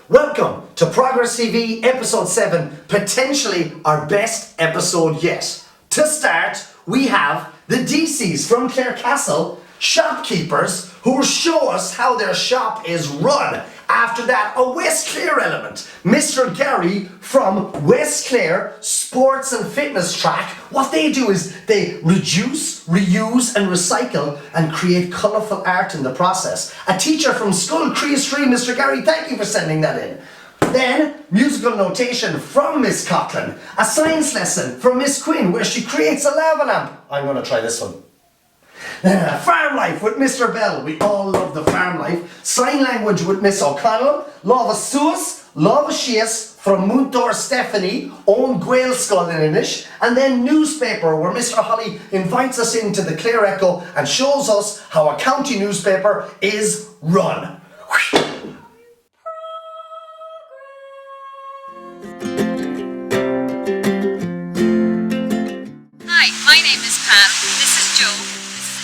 Welcome to Progress TV episode 7, potentially our best episode yet. To start, we have the Deasys from Clare Castle, shopkeepers who will show us how their shop is run. After that, a West Clare element, Mr. Garry from West Clare Sports and Fitness Track. What they do is they reduce, reuse and recycle and create colourful art in the process. A teacher from Scoil, Chríost, Mr. Garry, thank you for sending that in. Then, musical notation from Miss Coughlan. A science lesson from Miss Quinn where she creates a lava lamp. I'm going to try this one. Farm life with Mr. Bell. We all love the farm life. Sign language with Miss O'Connell. Law of Suas, Law of Chríost from Múinteoir Stephanie, own Gaelscoil in Ennis. And then newspaper where Mr. Holly invites us into the Clare Echo and shows us how a county newspaper is run. Hi, my name is Pam. This is Joe.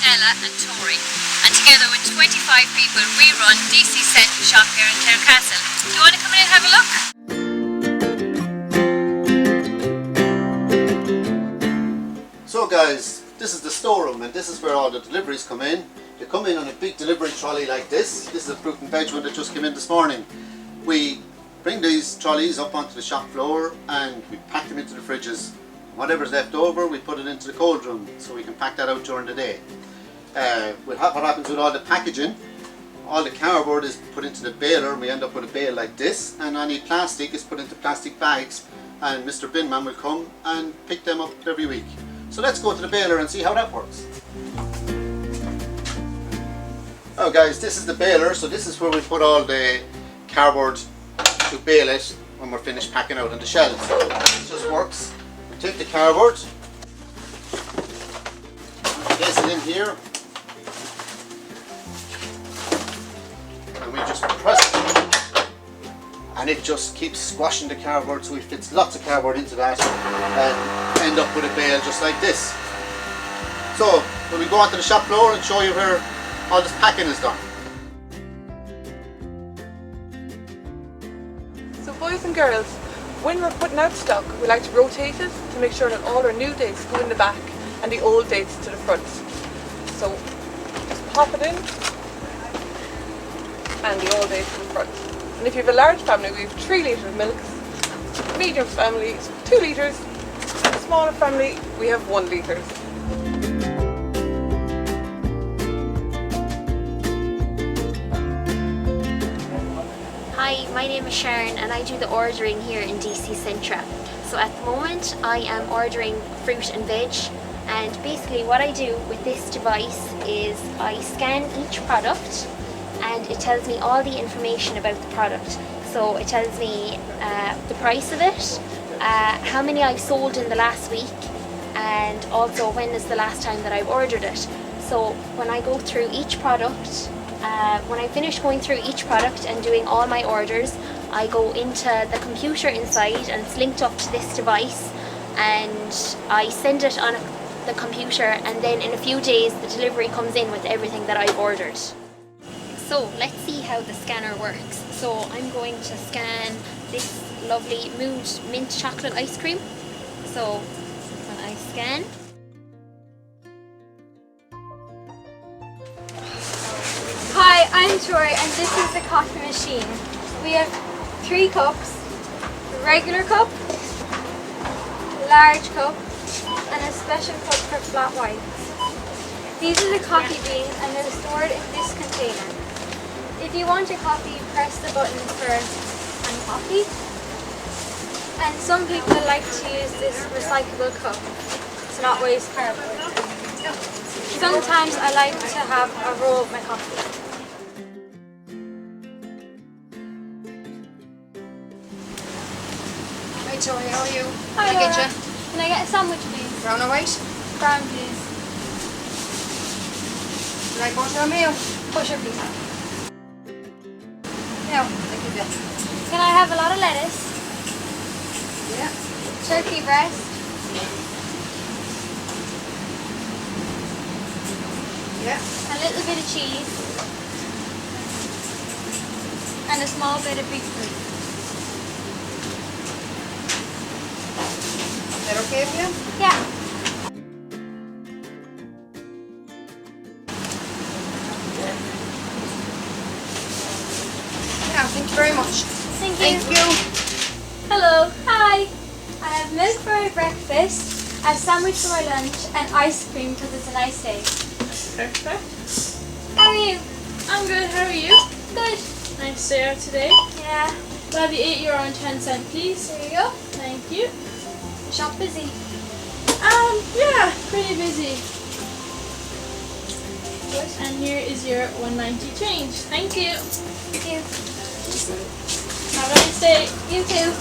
Ella and Tori, and together with 25 people we run Deasy Centra shop here in Clare Castle. Do you want to come in and have a look? So guys, this is the storeroom and this is where all the deliveries come in. They come in on a big delivery trolley like this. This is a fruit and veg one that just came in this morning. We bring these trolleys up onto the shop floor and we pack them into the fridges. Whatever's left over we put it into the cold room so we can pack that out during the day. What happens with all the packaging, all the cardboard is put into the baler and we end up with a bale like this, and any plastic is put into plastic bags and Mr. Binman will come and pick them up every week. So let's go to the baler and see how that works. Oh guys, this is the baler, so this is where we put all the cardboard to bale it when we're finished packing out on the shelves. It just works. We take the cardboard, place it in here, and we just press it and it just keeps squashing the cardboard, so we fit lots of cardboard into that and end up with a bale just like this. So when we go onto the shop floor and show you where all this packing is done. So boys and girls, when we're putting out stock we like to rotate it to make sure that all our new dates go in the back and the old dates to the front. So just pop it in and the old dates in the front. And if you have a large family, we have 3 litres of milk. Medium family, 2 litres. Smaller family, we have 1 litre. Hi, my name is Sharon and I do the ordering here in Deasy Centra. So at the moment I am ordering fruit and veg, and basically what I do with this device is I scan each product and it tells me all the information about the product. So it tells me the price of it, how many I've sold in the last week, and also when is the last time that I've ordered it. So when I go through each product, when I finish going through each product and doing all my orders, I go into the computer inside and it's linked up to this device, and I send it on the computer, and then in a few days the delivery comes in with everything that I've ordered. So let's see how the scanner works. So I'm going to scan this lovely mint chocolate ice cream. So when I scan, Hi, I'm Tori and this is the coffee machine. We have 3 cups, a regular cup, large cup and a special cup for flat whites. These are the coffee beans and they're stored in this container. If you want a coffee, press the button for coffee And some people like to use this recyclable cup to not waste cardboard. Sometimes I like to have a roll of my coffee. Hi Tori, how are you? Hi, Can I get Laura. you? Can I get a sandwich, please? Brown or white? Brown, please. Like butter or mayo? Butter, please. Mayo, thank you. Can I have a lot of lettuce? Yeah. Turkey breast? Yeah. A little bit of cheese? And a small bit of beetroot. Is that okay with you? Yeah. Yeah, thank you very much. Thank you. Thank you. Hello. Hi. I have milk for my breakfast, a sandwich for my lunch, and ice cream because it's a nice day. Perfect. How are you? I'm good, how are you? Good. Nice day out today. Yeah. Will I have the €8.10 please? There you go. Thank you. The shop busy. Yeah, pretty busy. Good. And here is your $1.90 change. Thank you. Thank you. Have a nice day. You too.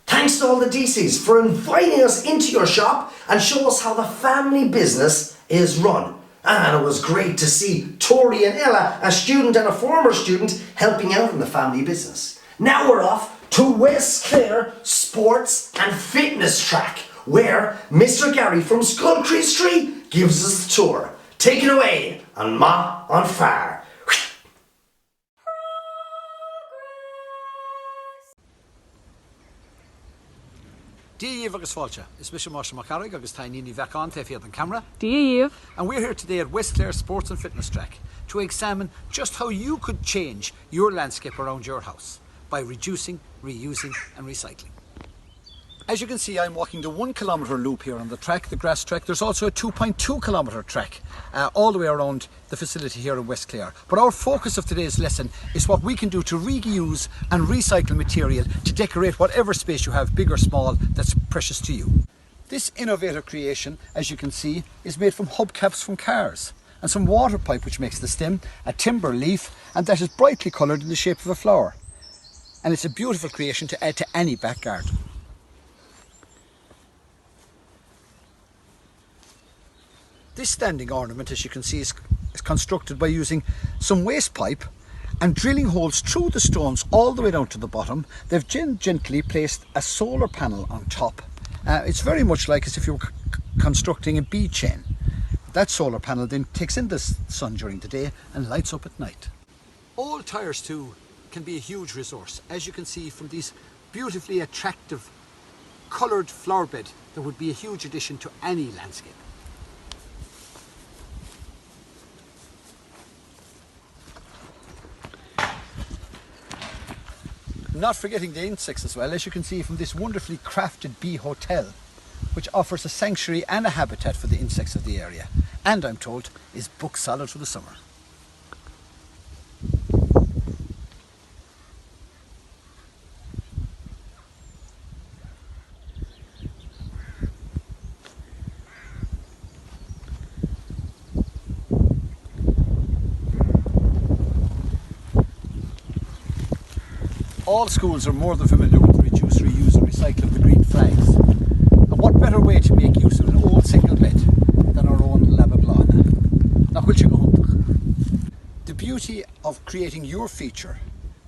Thanks to all the Deasys for inviting us into your shop and show us how the family business is run. And it was great to see Tori and Ella, a student and a former student, helping out in the family business. Now we're off to West Clare Sports and Fitness Track, where Mr. Garry from Scoil Chríost gives us the tour. Take it away on Ma on Fire. Díomh agus fáilte, is Bishop Marshall McCarrick agus Tiny Vacon Tefiad on camera. Díomh. And we're here today at West Clare Sports and Fitness Track to examine just how you could change your landscape around your house by reducing, reusing and recycling. As you can see, I'm walking the 1 kilometre loop here on the track, the grass track. There's also a 2.2 kilometre track all the way around the facility here in West Clare. But our focus of today's lesson is what we can do to reuse and recycle material to decorate whatever space you have, big or small, that's precious to you. This innovative creation, as you can see, is made from hubcaps from cars and some water pipe which makes the stem, a timber leaf, and that is brightly coloured in the shape of a flower. And it's a beautiful creation to add to any back garden. This standing ornament, as you can see, is constructed by using some waste pipe and drilling holes through the stones all the way down to the bottom. They've gently placed a solar panel on top. It's very much like as if you were constructing a bee chain. That solar panel then takes in the sun during the day and lights up at night. Old tyres too can be a huge resource. As you can see from these beautifully attractive coloured flower bed, that would be a huge addition to any landscape. Not forgetting the insects as well, as you can see from this wonderfully crafted bee hotel, which offers a sanctuary and a habitat for the insects of the area, and I'm told is book solid for the summer. All schools are more than familiar with the reduce, reuse and recycle of the green flags. And what better way to make use of an old single bed than our own Labablana? The beauty of creating your feature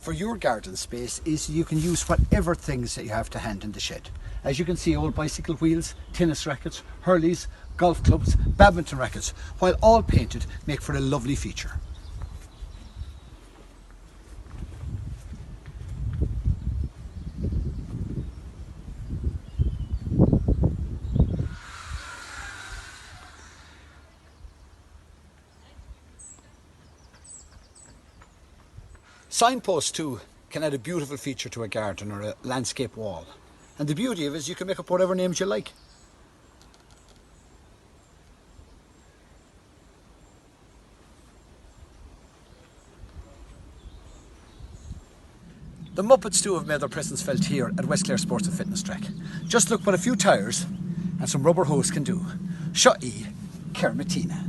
for your garden space is you can use whatever things that you have to hand in the shed. As you can see, old bicycle wheels, tennis rackets, hurleys, golf clubs, badminton rackets, while all painted, make for a lovely feature. Signposts too can add a beautiful feature to a garden or a landscape wall. And the beauty of it is you can make up whatever names you like. The Muppets too have made their presence felt here at West Clare Sports and Fitness Track. Just look what a few tyres and some rubber hose can do. Shut-e, Kermatina.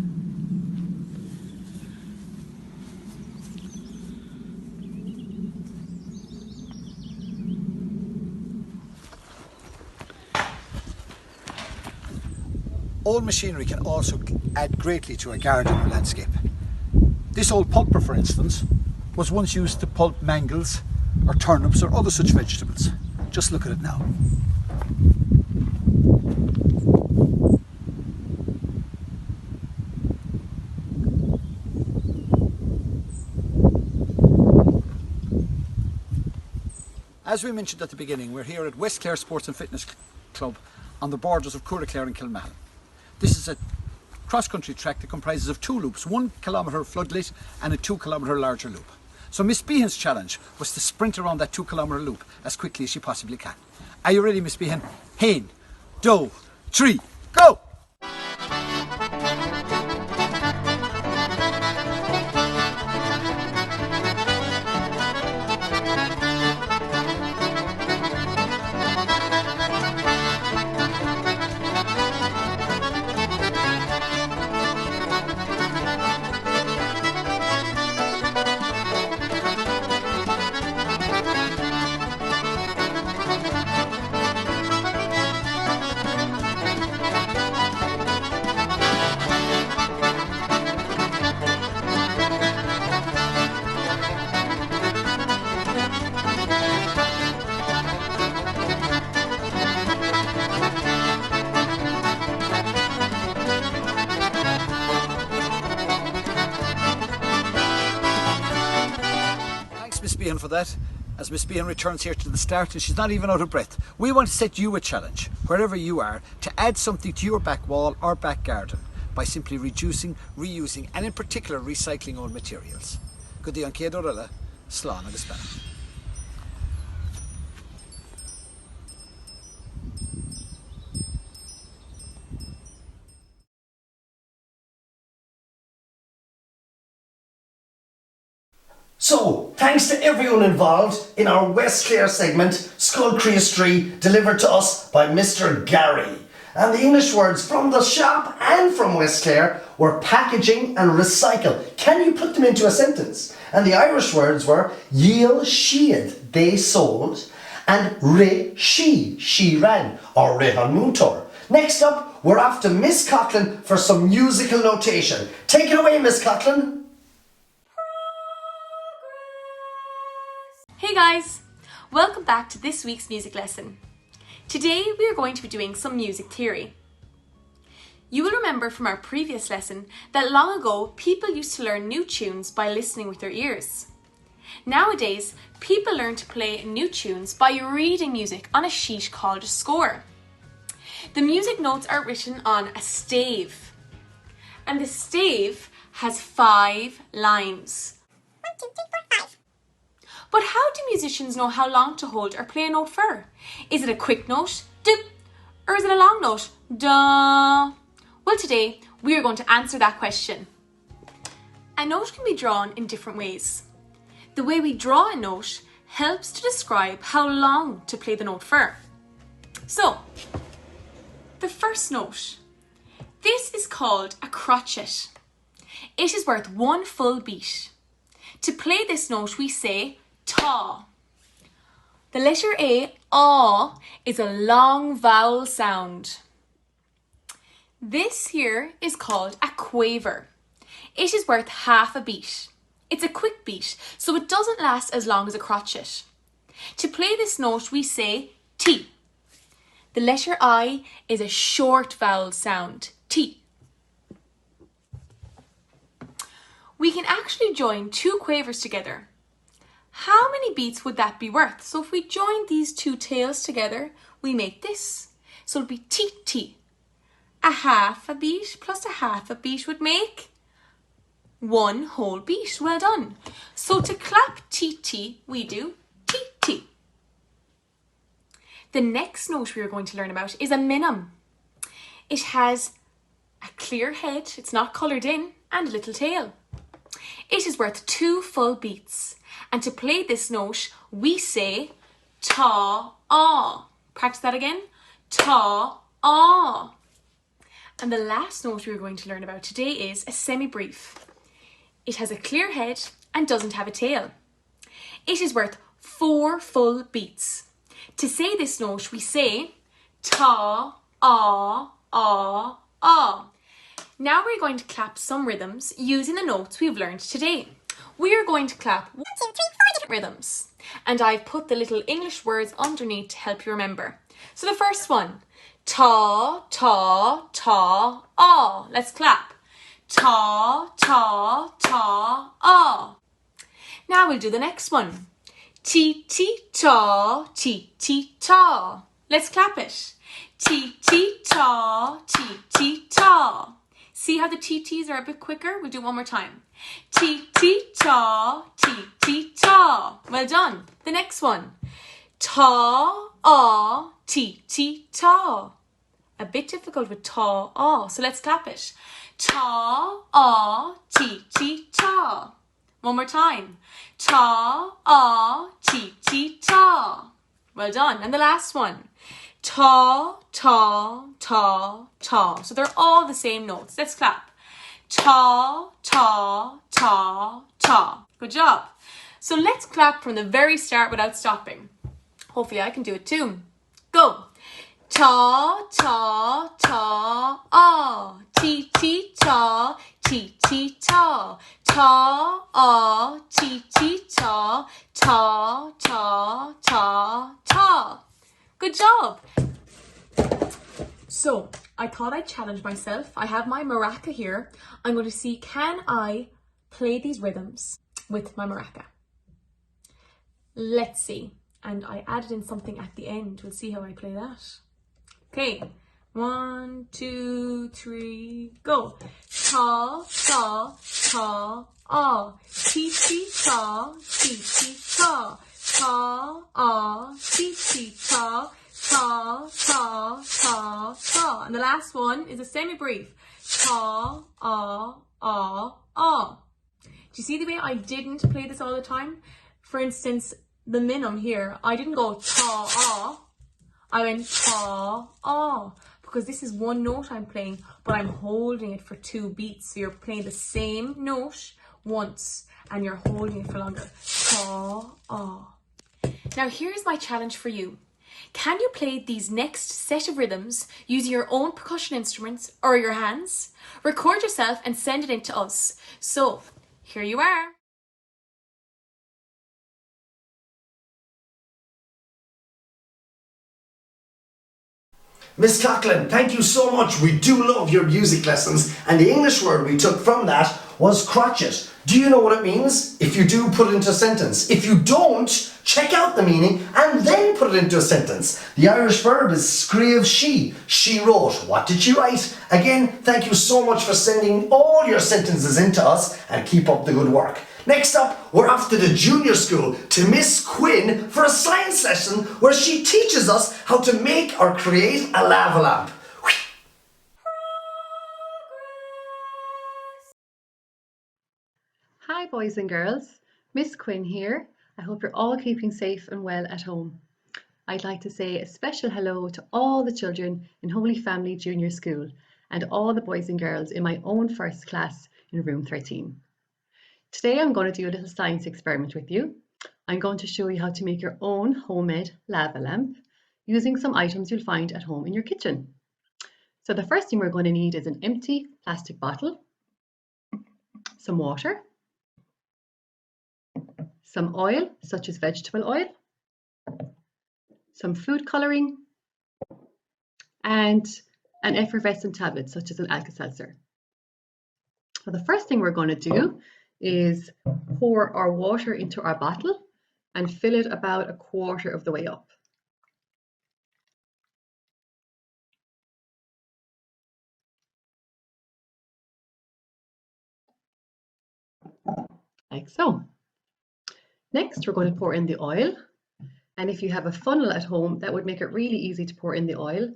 Old machinery can also add greatly to a garden or landscape. This old pulper, for instance, was once used to pulp mangels or turnips or other such vegetables. Just look at it now. As we mentioned at the beginning, we're here at West Clare Sports and Fitness Club on the borders of Clare and Kilmahan. This is a cross-country track that comprises of 2 loops, 1 kilometre floodlit and a 2 kilometre larger loop. So Miss Behan's challenge was to sprint around that 2 kilometre loop as quickly as she possibly can. Are you ready, Miss Behan? Hain, do, 3, go! Miss Behan for that, as Miss Behan returns here to the start and she's not even out of breath. We want to set you a challenge, wherever you are, to add something to your back wall or back garden by simply reducing, reusing and in particular recycling old materials. Good day on Céadúrala, Slán agus Bella. So, thanks to everyone involved in our West Clare segment, Scoil Chríost, delivered to us by Mr. Garry. And the English words from the shop and from West Clare were packaging and recycle. Can you put them into a sentence? And the Irish words were Yiel Shead, they sold, and Re she ran, or Re on Múinteoir. Next up, we're off to Miss Coughlan for some musical notation. Take it away, Miss Coughlan. Hey guys! Welcome back to this week's music lesson. Today we are going to be doing some music theory. You will remember from our previous lesson that long ago people used to learn new tunes by listening with their ears. Nowadays, people learn to play new tunes by reading music on a sheet called a score. The music notes are written on a stave, and the stave has 5 lines. 1, 2, 3, 4, 5. But how do musicians know how long to hold or play a note for? Is it a quick note, do, or is it a long note, da? Well, today we are going to answer that question. A note can be drawn in different ways. The way we draw a note helps to describe how long to play the note for. So, the first note. This is called a crotchet. It is worth 1 full beat. To play this note we say ta. The letter A, aw, is a long vowel sound. This here is called a quaver. It is worth half a beat. It's a quick beat, so it doesn't last as long as a crotchet. To play this note we say T. The letter I is a short vowel sound, T. We can actually join 2 quavers together. How many beats would that be worth? So if we join these 2 tails together, we make this. So it'll be T, T. A half a beat plus a half a beat would make 1 whole beat. Well done. So to clap T, T, we do T, T. The next note we are going to learn about is a minim. It has a clear head, it's not coloured in, and a little tail. It is worth 2 full beats, And to play this note, we say ta-ah. Practice that again. Ta-ah. And the last note we're going to learn about today is a semi-brief. It has a clear head and doesn't have a tail. It is worth 4 full beats. To say this note, we say ta-ah-ah-ah. Now we're going to clap some rhythms using the notes we've learned today. We are going to clap 1, 2, 3, 4 different rhythms. And I've put the little English words underneath to help you remember. So the first one, ta, ta, ta, ah. Let's clap. Ta, ta, ta, ah. Now we'll do the next one. Ti, ti, ta, ti, ti, ta. Let's clap it. Ti, ti, ta, ti, ti, ta. See how the TTs are a bit quicker? We'll do it one more time. Ti, ti, ta, ti, ti, ta. Well done. The next one. Ta, ah, ti, ti, ta. A bit difficult with ta, ah. So let's clap it. Ta, ah, ti, ti, ta. One more time. Ta, ah, ti, ti, ta. Well done. And the last one. Ta, ta, ta, ta. So they're all the same notes. Let's clap. Ta, ta, ta, ta. Good job. So let's clap from the very start without stopping. Hopefully I can do it too. Go. Ta, ta, ta, ah. Ti, ti, ta, ti, ti, ta. Ta, ah, ti, ti, ta. Ta, ta, ta, ta. Good job. So I thought I'd challenge myself. I have my maraca here. I'm going to see, can I play these rhythms with my maraca? Let's see. And I added in something at the end. We'll see how I play that. Okay. 1, 2, 3, go. Ta, ta, ta, ah. Ti, ti, ta, ti, ti, ta. Ta, ah, ti, ti, ta. Ta, ta, ta, ta. And the last one is a semi-brief. Ta, ah, ah, ah. Do you see the way I didn't play this all the time? For instance, the minim here, I didn't go ta, ah. I went ta, ah. Because this is one note I'm playing, but I'm holding it for 2 beats. So you're playing the same note once and you're holding it for longer. Ta, ah. Now here's my challenge for you. Can you play these next set of rhythms using your own percussion instruments or your hands? Record yourself and send it in to us. So, here you are. Miss Coughlan, thank you so much. We do love your music lessons, and the English word we took from that was crotchet. Do you know what it means? If you do, put it into a sentence. If you don't, check out the meaning and then put it into a sentence. The Irish verb is scriv she. She wrote. What did she write? Again, thank you so much for sending all your sentences in to us, and keep up the good work. Next up, we're off to the junior school to Miss Quinn for a science lesson where she teaches us how to make or create a lava lamp. Hi boys and girls, Miss Quinn here. I hope you're all keeping safe and well at home. I'd like to say a special hello to all the children in Holy Family Junior School and all the boys and girls in my own first class in room 13. Today I'm going to do a little science experiment with you. I'm going to show you how to make your own homemade lava lamp using some items you'll find at home in your kitchen. So the first thing we're going to need is an empty plastic bottle, some water, some oil such as vegetable oil, some food colouring, and an effervescent tablet such as an Alka-Seltzer. So the first thing we're going to do is pour our water into our bottle and fill it about 1/4 of the way up. Like so. Next, we're going to pour in the oil. And if you have a funnel at home, that would make it really easy to pour in the oil.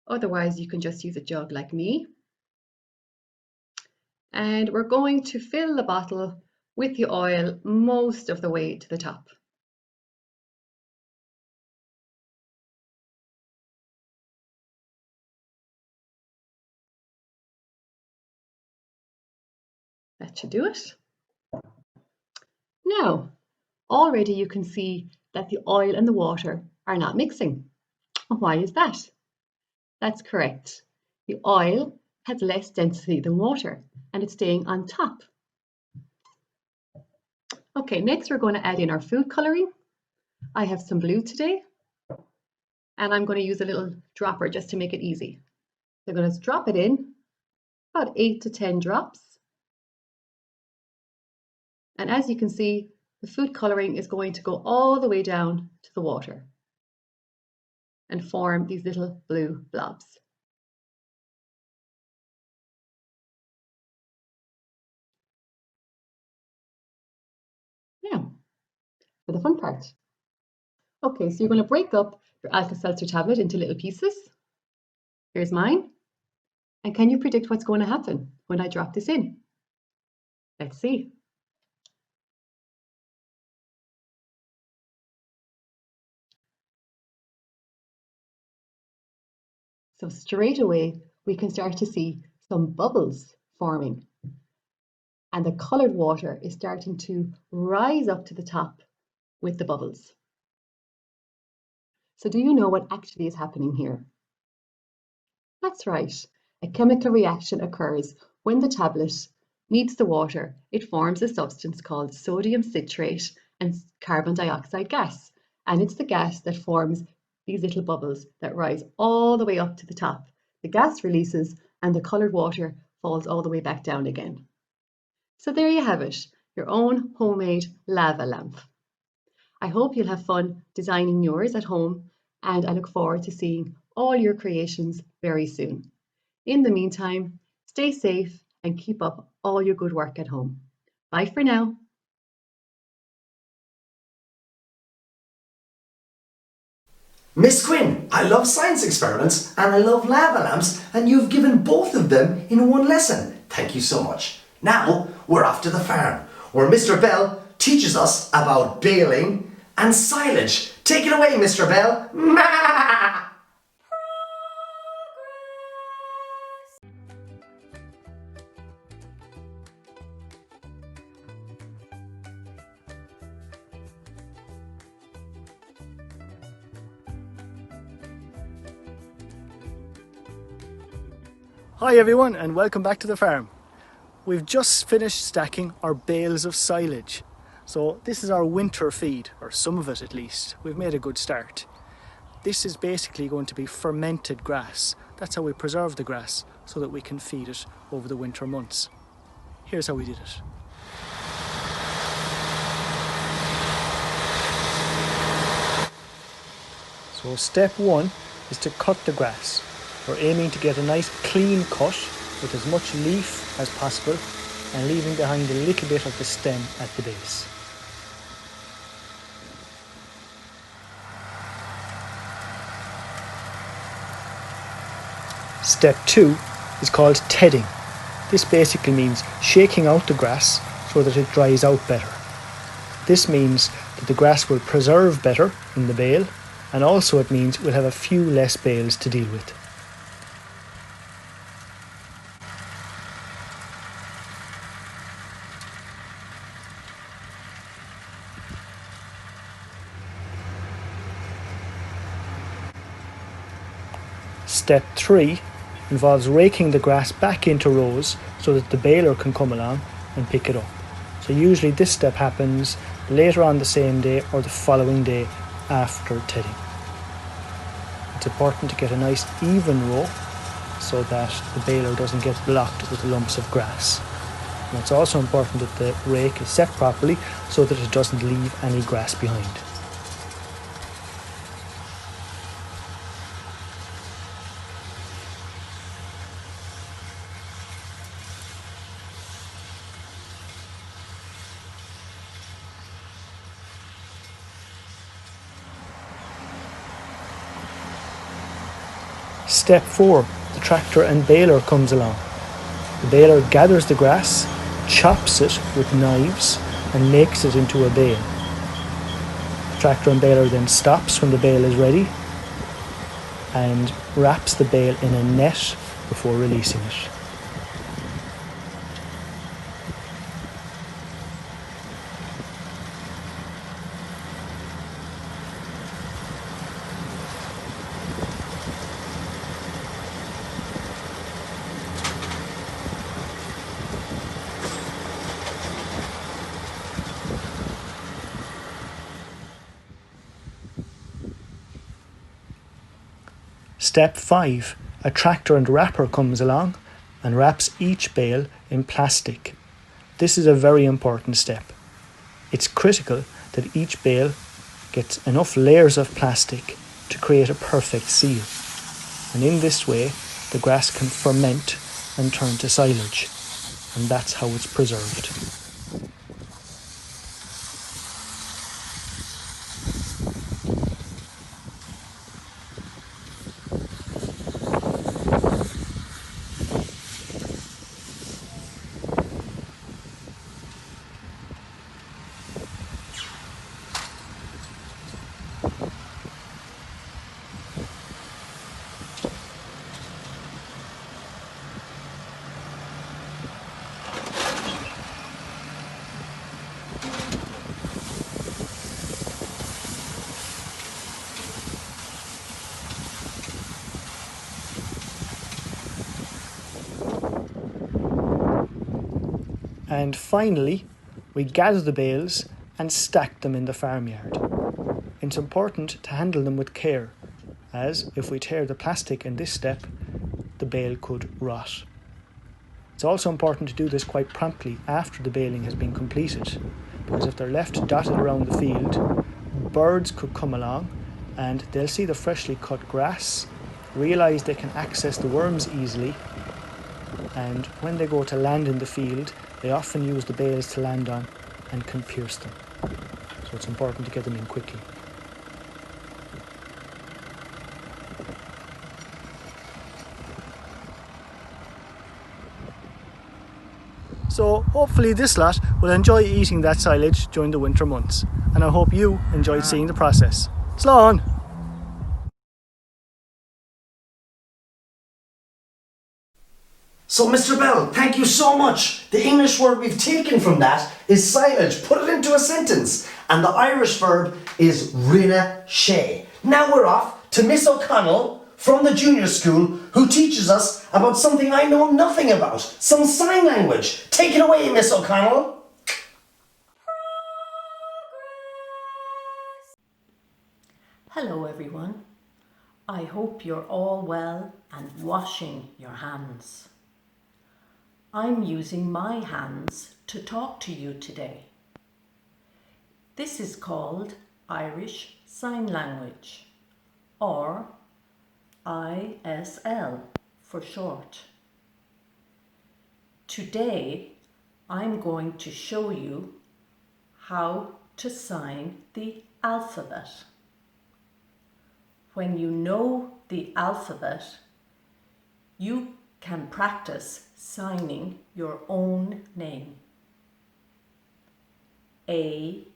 Otherwise, you can just use a jug like me. And we're going to fill the bottle with the oil most of the way to the top. That should do it. Now, already you can see that the oil and the water are not mixing. Why is that? That's correct. The oil has less density than water and it's staying on top. Okay, next we're going to add in our food colouring. I have some blue today and I'm going to use a little dropper just to make it easy. So I'm going to drop it in, about 8 to 10 drops. And as you can see, the food colouring is going to go all the way down to the water and form these little blue blobs. Now, for the fun part. Okay, so you're going to break up your Alka-Seltzer tablet into little pieces. Here's mine. And can you predict what's going to happen when I drop this in? Let's see. So straight away, we can start to see some bubbles forming. And the coloured water is starting to rise up to the top with the bubbles. So do you know what actually is happening here? That's right. A chemical reaction occurs when the tablet meets the water. It forms a substance called sodium citrate and carbon dioxide gas. And it's the gas that forms these little bubbles that rise all the way up to the top. The gas releases and the coloured water falls all the way back down again. So there you have it, your own homemade lava lamp. I hope you'll have fun designing yours at home, and I look forward to seeing all your creations very soon. In the meantime, stay safe and keep up all your good work at home. Bye for now. Miss Quinn, I love science experiments and I love lava lamps, and you've given both of them in one lesson. Thank you so much. Now we're off to the farm, where Mr. Bell teaches us about baling and silage. Take it away, Mr. Bell. Ma! Hi everyone and welcome back to the farm. We've just finished stacking our bales of silage. So this is our winter feed, or some of it at least. We've made a good start. This is basically going to be fermented grass. That's how we preserve the grass so that we can feed it over the winter months. Here's how we did it. So step one is to cut the grass. We're aiming to get a nice clean cut with as much leaf as possible and leaving behind a little bit of the stem at the base. Step 2 is called tedding. This basically means shaking out the grass so that it dries out better. This means that the grass will preserve better in the bale, and also it means we'll have a few less bales to deal with. Step 3 involves raking the grass back into rows so that the baler can come along and pick it up. So usually this step happens later on the same day or the following day after tedding. It's important to get a nice even row so that the baler doesn't get blocked with lumps of grass. And it's also important that the rake is set properly so that it doesn't leave any grass behind. Step 4, the tractor and baler comes along. The baler gathers the grass, chops it with knives and makes it into a bale. The tractor and baler then stops when the bale is ready and wraps the bale in a net before releasing it. Step 5. A tractor and wrapper comes along and wraps each bale in plastic. This is a very important step. It's critical that each bale gets enough layers of plastic to create a perfect seal. And in this way, the grass can ferment and turn to silage. And that's how it's preserved. And finally, we gather the bales and stack them in the farmyard. It's important to handle them with care, as if we tear the plastic in this step, the bale could rot. It's also important to do this quite promptly after the baling has been completed, because if they're left dotted around the field, birds could come along and they'll see the freshly cut grass, realise they can access the worms easily, and when they go to land in the field, they often use the bales to land on and can pierce them. So it's important to get them in quickly. So hopefully this lot will enjoy eating that silage during the winter months, and I hope you enjoyed seeing the process. Slán! So, Mr. Bell, thank you so much. The English word we've taken from that is silage. Put it into a sentence. And the Irish verb is rinne sé. Now we're off to Miss O'Connell from the junior school, who teaches us about something I know nothing about. Some sign language. Take it away, Miss O'Connell. Hello everyone. I hope you're all well and washing your hands. I'm using my hands to talk to you today. This is called Irish Sign Language, or ISL for short. Today I'm going to show you how to sign the alphabet. When you know the alphabet, you can practice signing your own name. A,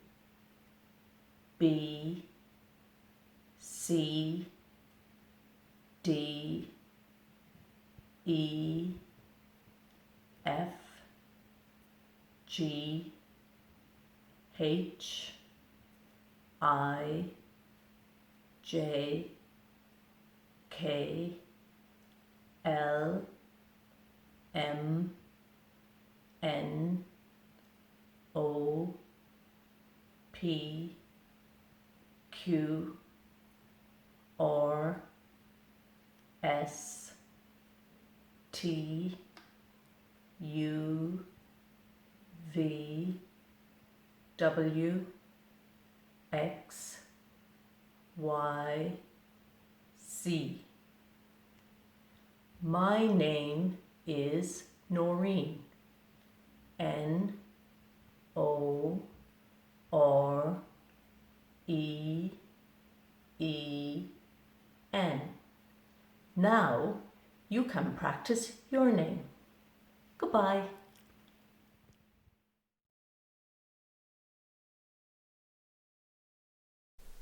B, C, D, E, F, G, H, I, J, K, L, M, N, O, P, Q, R, S, T, U, V, W, X, Y, Z. My name is Noreen. N-O-R-E-E-N. Now you can practice your name. Goodbye.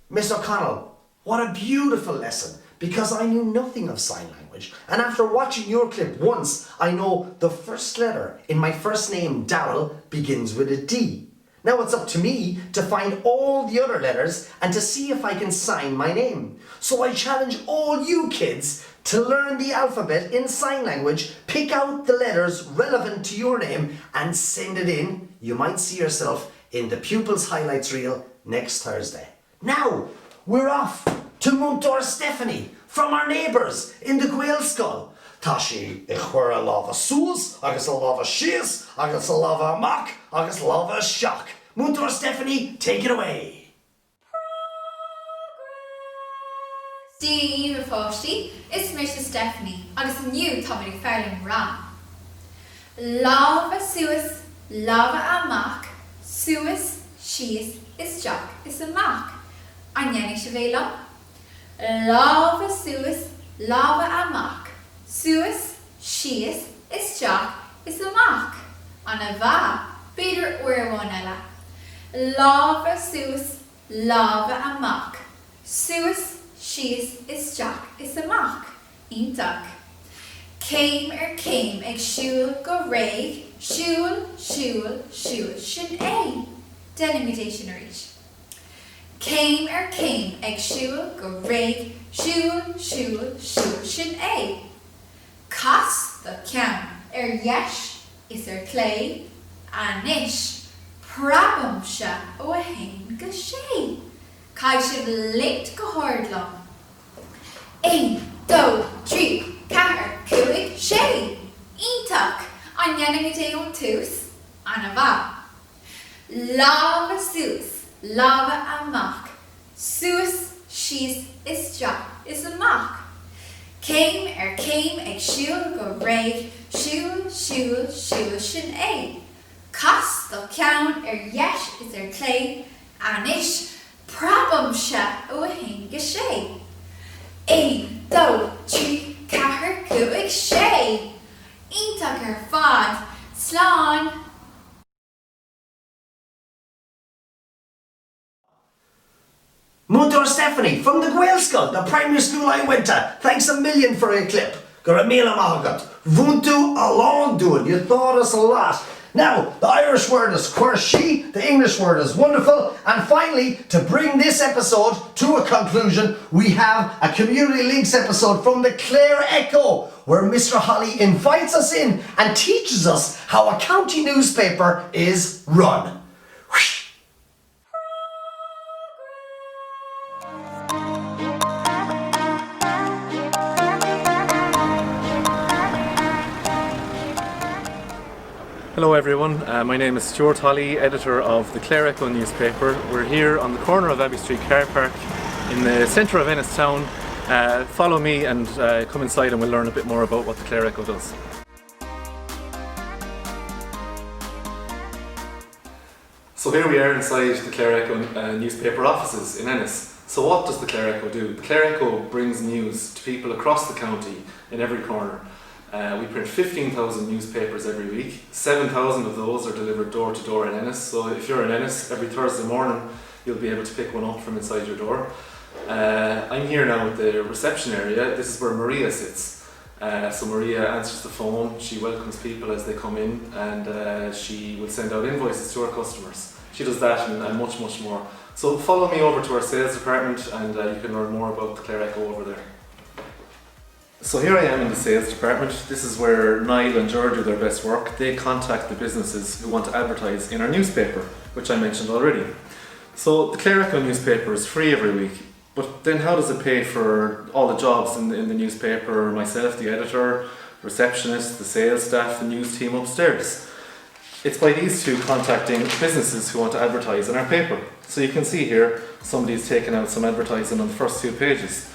Miss O'Connell, what a beautiful lesson, because I knew nothing of sign language, and after watching your clip once, I know the first letter in my first name, Darryl, begins with a D. Now it's up to me to find all the other letters and to see if I can sign my name. So I challenge all you kids to learn the alphabet in sign language, pick out the letters relevant to your name and send it in. You might see yourself in the Pupils Highlights reel next Thursday. Now, we're off to Múinteoir Stephanie from our neighbours in the Gaelscoil. Tá sí I chur a lábha sús, agus a lábha síos, agus a lábha amach, agus lábha seach. Múinteoir Stephanie, take it away. Dí Fáistí, is Mrs. Stephanie, agus nniu tá mé fearlim rá. Lábha suas, lábha amach, suas, síos, is Jack, is amach. Anjenig se bhélam. Lábha suas, lábha amach. Suas, síos, is Jack, is amach. Anna bha, beidir uirháin eile. Lábha suas, lábha amach. Suas, síos, is Jack, is amach. Ítach. Céim céim ag siúil go réig, siúil, siúil, siúil sin é. Denomination arís. Céim céim ag siúil go réig, siúil, siúil, siúil sin é. Cas the ceann yes is clay Ennis prabham se ó a hain go sé. Cai sib lit go hordlam. 1, 2, 3, 4, 5, 6. Ítach an dhéanamh é ón tús anna bha. Lábha suas, lábha amach. Suas, síos, is Jack, is amach. Céim céim ag siúil go réig, siúil, siúil, siúil sin é. Cas do ceann yes is clay Ennis prabham se ó a hain go sé. 1, 2, 3, 4, 5, 6. Ítach fad, slán. Múinteoir Stephanie from the Gaelscoil, the primary school I went to. Thanks a million for a clip. Gur a míle maith Vuntu along doing. You taught us a lot. Now, the Irish word is quirshi, the English word is wonderful, and finally, to bring this episode to a conclusion, we have a Community Links episode from the Clare Echo, where Mr. Holly invites us in and teaches us how a county newspaper is run. Hello everyone, my name is Stuart Holly, editor of the Clare Echo newspaper. We're here on the corner of Abbey Street Car Park in the centre of Ennis town. Follow me and come inside and we'll learn a bit more about what the Clare Echo does. So here we are inside the Clare Echo newspaper offices in Ennis. So what does the Clare Echo do? The Clare Echo brings news to people across the county in every corner. We print 15,000 newspapers every week. 7,000 of those are delivered door to door in Ennis. So if you're in Ennis, every Thursday morning you'll be able to pick one up from inside your door. I'm here now at the reception area. This is where Maria sits. So Maria answers the phone, she welcomes people as they come in, and she will send out invoices to our customers. She does that and much, much more. So follow me over to our sales department and you can learn more about the Clare Echo over there. So here I am in the sales department. This is where Niall and George do their best work. They contact the businesses who want to advertise in our newspaper, which I mentioned already. So the Clare Echo newspaper is free every week, but then how does it pay for all the jobs in the newspaper, myself, the editor, receptionist, the sales staff, the news team upstairs? It's by these two contacting businesses who want to advertise in our paper. So you can see here, somebody's taken out some advertising on the first 2 pages.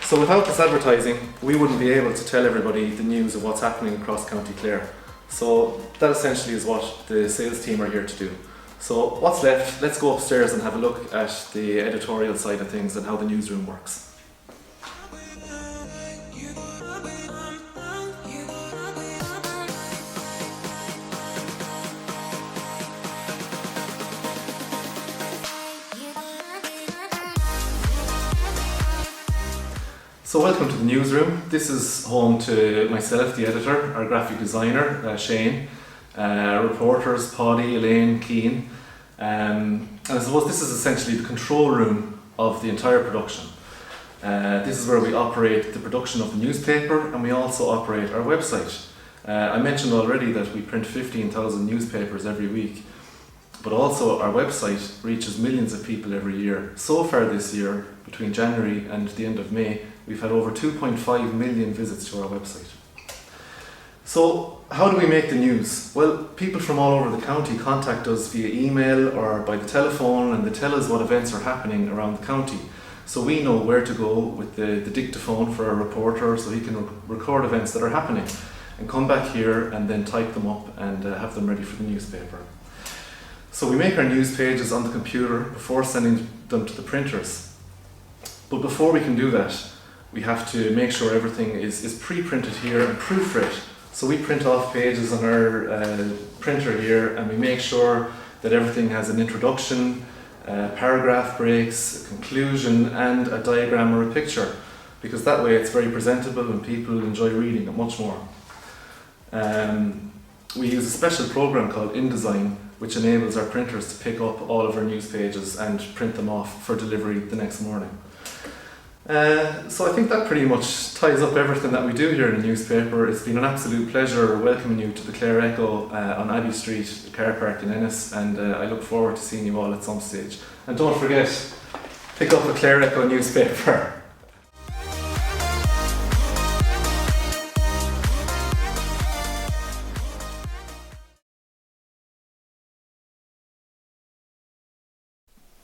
So without this advertising, we wouldn't be able to tell everybody the news of what's happening across County Clare. So that essentially is what the sales team are here to do. So what's left? Let's go upstairs and have a look at the editorial side of things and how the newsroom works. So welcome to the newsroom. This is home to myself, the editor, our graphic designer, Shane, reporters, Paddy, Elaine, Quinn, and I suppose this is essentially the control room of the entire production. This is where we operate the production of the newspaper, and we also operate our website. I mentioned already that we print 15,000 newspapers every week, but also our website reaches millions of people every year. So far this year, between January and the end of May, we've had over 2.5 million visits to our website. So how do we make the news? Well, people from all over the county contact us via email or by the telephone, and they tell us what events are happening around the county. So we know where to go with the dictaphone for a reporter, so he can record events that are happening and come back here and then type them up and have them ready for the newspaper. So we make our news pages on the computer before sending them to the printers. But before we can do that, we have to make sure everything is pre-printed here and proofread. So we print off pages on our printer here, and we make sure that everything has an introduction, paragraph breaks, a conclusion, and a diagram or a picture, because that way it's very presentable and people enjoy reading it much more. We use a special program called InDesign, which enables our printers to pick up all of our news pages and print them off for delivery the next morning. So I think that pretty much ties up everything that we do here in the newspaper. It's been an absolute pleasure welcoming you to the Clare Echo on Abbey Street, the car park in Ennis, and I look forward to seeing you all at some stage. And don't forget, pick up a Clare Echo newspaper.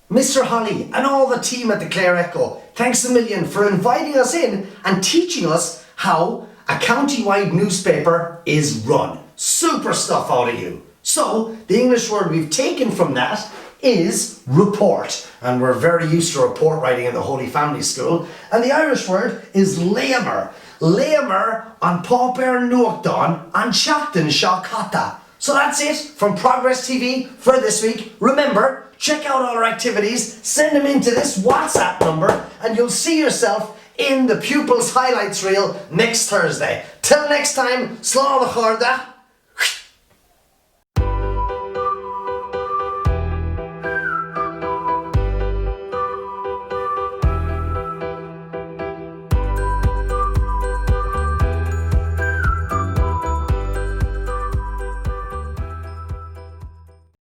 Mr. Holly and all the team at the Clare Echo, thanks a million for inviting us in and teaching us how a county-wide newspaper is run. Super stuff out of you. So, the English word we've taken from that is report, and we're very used to report writing in the Holy Family School, and the Irish word is léamar. Léamar an pápéir nuachtáin an seachtain seo caite. So that's it from Progress TV for this week. Remember, check out all our activities, send them into this WhatsApp number, and you'll see yourself in the pupils highlights reel next Thursday. Till next time, slán a chorda.